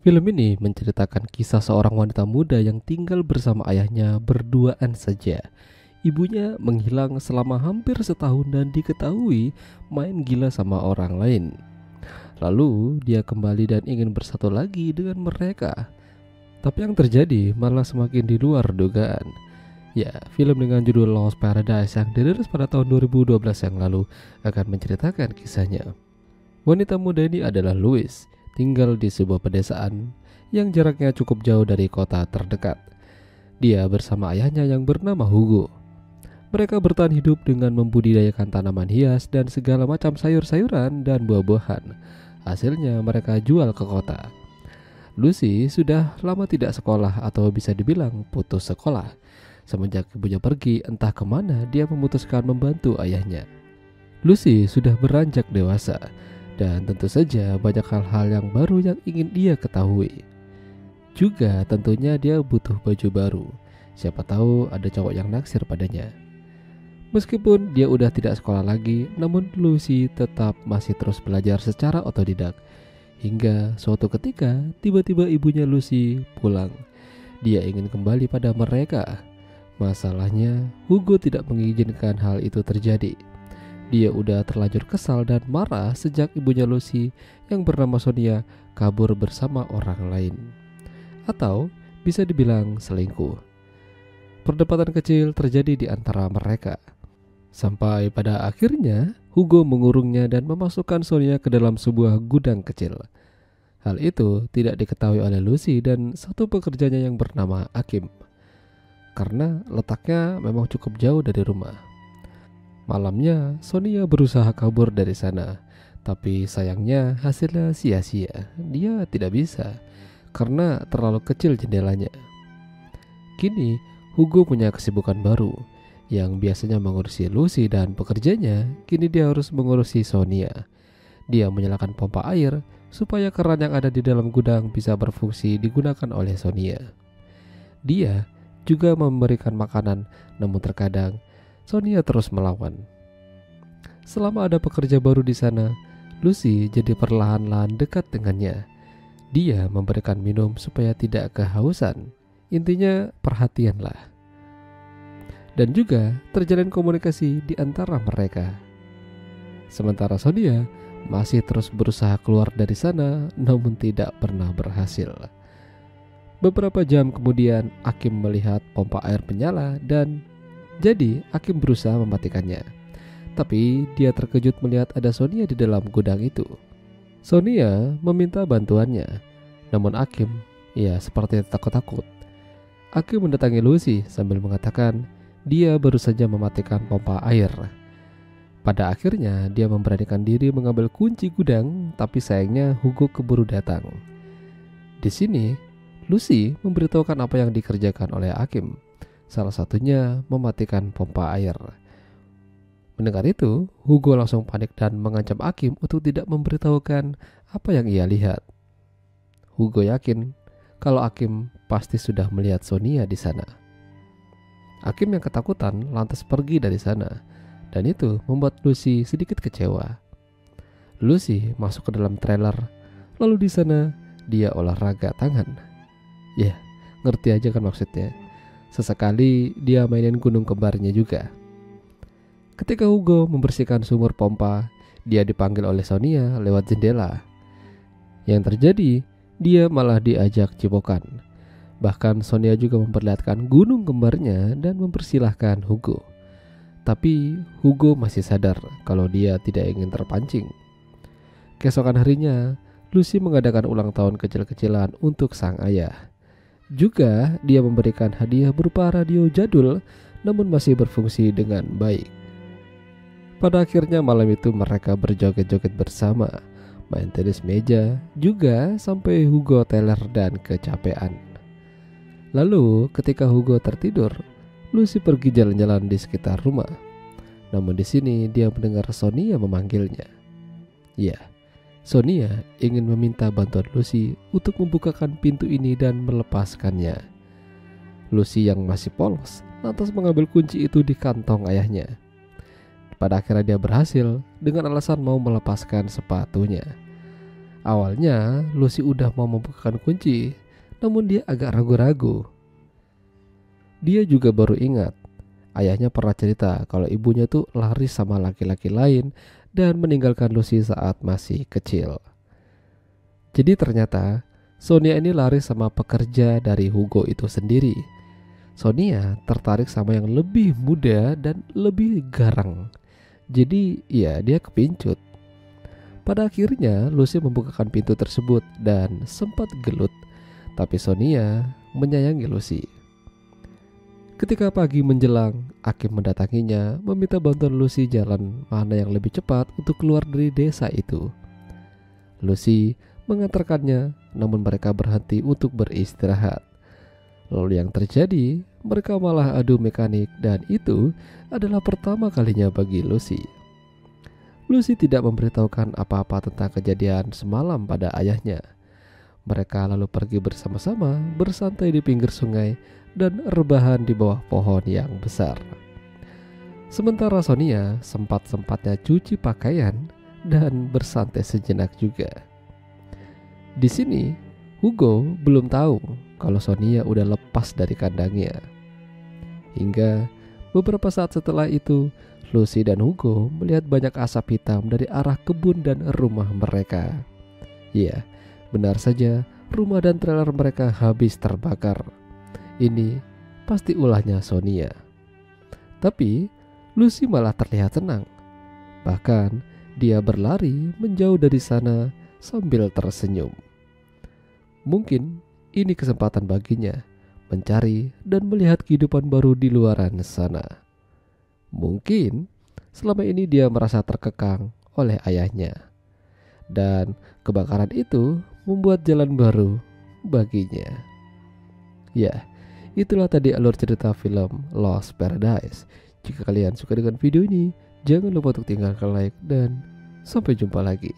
Film ini menceritakan kisah seorang wanita muda yang tinggal bersama ayahnya berduaan saja. Ibunya menghilang selama hampir setahun dan diketahui main gila sama orang lain. Lalu dia kembali dan ingin bersatu lagi dengan mereka. Tapi yang terjadi malah semakin di luar dugaan. Ya, film dengan judul Lost Paradise yang dirilis pada tahun 2012 yang lalu akan menceritakan kisahnya. Wanita muda ini adalah Louis, tinggal di sebuah pedesaan yang jaraknya cukup jauh dari kota terdekat. Dia bersama ayahnya yang bernama Hugo. Mereka bertahan hidup dengan membudidayakan tanaman hias dan segala macam sayur-sayuran dan buah-buahan. Hasilnya mereka jual ke kota. Lucy sudah lama tidak sekolah atau bisa dibilang putus sekolah. Semenjak ibunya pergi entah kemana, dia memutuskan membantu ayahnya. Lucy sudah beranjak dewasa dan tentu saja banyak hal-hal yang baru yang ingin dia ketahui. Juga tentunya dia butuh baju baru. Siapa tahu ada cowok yang naksir padanya. Meskipun dia udah tidak sekolah lagi, namun Lucy tetap masih terus belajar secara otodidak. Hingga suatu ketika, tiba-tiba ibunya Lucy pulang. Dia ingin kembali pada mereka. Masalahnya, Hugo tidak mengizinkan hal itu terjadi. Dia udah terlanjur kesal dan marah sejak ibunya Lucy yang bernama Sonia kabur bersama orang lain. Atau bisa dibilang selingkuh. Perdebatan kecil terjadi di antara mereka. Sampai pada akhirnya Hugo mengurungnya dan memasukkan Sonia ke dalam sebuah gudang kecil. Hal itu tidak diketahui oleh Lucy dan satu pekerjanya yang bernama Akim. Karena letaknya memang cukup jauh dari rumah. Malamnya Sonia berusaha kabur dari sana. Tapi sayangnya hasilnya sia-sia. Dia tidak bisa karena terlalu kecil jendelanya. Kini Hugo punya kesibukan baru. Yang biasanya mengurusi Lucy dan pekerjanya, kini dia harus mengurusi Sonia. Dia menyalakan pompa air supaya keran yang ada di dalam gudang bisa berfungsi digunakan oleh Sonia. Dia juga memberikan makanan, namun terkadang Sonia terus melawan. Selama ada pekerja baru di sana, Lucy jadi perlahan-lahan dekat dengannya. Dia memberikan minum supaya tidak kehausan. Intinya perhatianlah. Dan juga terjalin komunikasi di antara mereka. Sementara Sonia masih terus berusaha keluar dari sana, namun tidak pernah berhasil. Beberapa jam kemudian Akim melihat pompa air menyala dan jadi Akim berusaha mematikannya. Tapi dia terkejut melihat ada Sonia di dalam gudang itu. Sonia meminta bantuannya, namun Akim seperti takut-takut. Akim mendatangi Lucy sambil mengatakan dia baru saja mematikan pompa air. Pada akhirnya dia memberanikan diri mengambil kunci gudang, tapi sayangnya Hugo keburu datang. Di sini Lucy memberitahukan apa yang dikerjakan oleh Akim. Salah satunya mematikan pompa air. Mendengar itu, Hugo langsung panik dan mengancam Akim untuk tidak memberitahukan apa yang ia lihat. Hugo yakin kalau Akim pasti sudah melihat Sonia di sana. Akim yang ketakutan lantas pergi dari sana, dan itu membuat Lucy sedikit kecewa. Lucy masuk ke dalam trailer, lalu di sana dia olahraga tangan. Ya, ngerti aja kan maksudnya. Sesekali dia mainin gunung kembarnya juga. Ketika Hugo membersihkan sumur pompa, dia dipanggil oleh Sonia lewat jendela. Yang terjadi, dia malah diajak cipokan. Bahkan Sonia juga memperlihatkan gunung kembarnya dan mempersilahkan Hugo. Tapi Hugo masih sadar kalau dia tidak ingin terpancing. Keesokan harinya, Lucy mengadakan ulang tahun kecil-kecilan untuk sang ayah. Juga dia memberikan hadiah berupa radio jadul namun masih berfungsi dengan baik. Pada akhirnya malam itu mereka berjoget-joget bersama, main tenis meja, juga sampai Hugo teler dan kecapean. Lalu ketika Hugo tertidur, Lucy pergi jalan-jalan di sekitar rumah. Namun di sini dia mendengar Sonia memanggilnya. Ya, Sonia ingin meminta bantuan Lucy untuk membukakan pintu ini dan melepaskannya. Lucy yang masih polos lantas mengambil kunci itu di kantong ayahnya. Pada akhirnya dia berhasil dengan alasan mau melepaskan sepatunya. Awalnya Lucy udah mau membukakan kunci, namun dia agak ragu-ragu. Dia juga baru ingat ayahnya pernah cerita kalau ibunya tuh lari sama laki-laki lain dan meninggalkan Lucy saat masih kecil. Jadi ternyata Sonia ini lari sama pekerja dari Hugo itu sendiri. Sonia tertarik sama yang lebih muda dan lebih garang. Jadi ya dia kepincut. Pada akhirnya Lucy membukakan pintu tersebut dan sempat gelut, tapi Sonia menyayangi Lucy. Ketika pagi menjelang, Hakim mendatanginya meminta bantuan Lucy jalan mana yang lebih cepat untuk keluar dari desa itu. Lucy mengantarkannya, namun mereka berhenti untuk beristirahat. Lalu yang terjadi, mereka malah adu mekanik dan itu adalah pertama kalinya bagi Lucy. Lucy tidak memberitahukan apa-apa tentang kejadian semalam pada ayahnya. Mereka lalu pergi bersama-sama bersantai di pinggir sungai dan rebahan di bawah pohon yang besar. Sementara Sonia sempat-sempatnya cuci pakaian dan bersantai sejenak juga. Di sini, Hugo belum tahu kalau Sonia udah lepas dari kandangnya. Hingga beberapa saat setelah itu, Lucy dan Hugo melihat banyak asap hitam dari arah kebun dan rumah mereka. Ya, benar saja, rumah dan trailer mereka habis terbakar. Ini pasti ulahnya Sonia. Tapi Lucy malah terlihat tenang. Bahkan dia berlari menjauh dari sana sambil tersenyum. Mungkin ini kesempatan baginya mencari dan melihat kehidupan baru di luaran sana. Mungkin selama ini dia merasa terkekang oleh ayahnya, dan kebakaran itu membuat jalan baru baginya. Ya, itulah tadi alur cerita film Lost Paradise. Jika kalian suka dengan video ini, jangan lupa untuk tinggalkan like dan sampai jumpa lagi.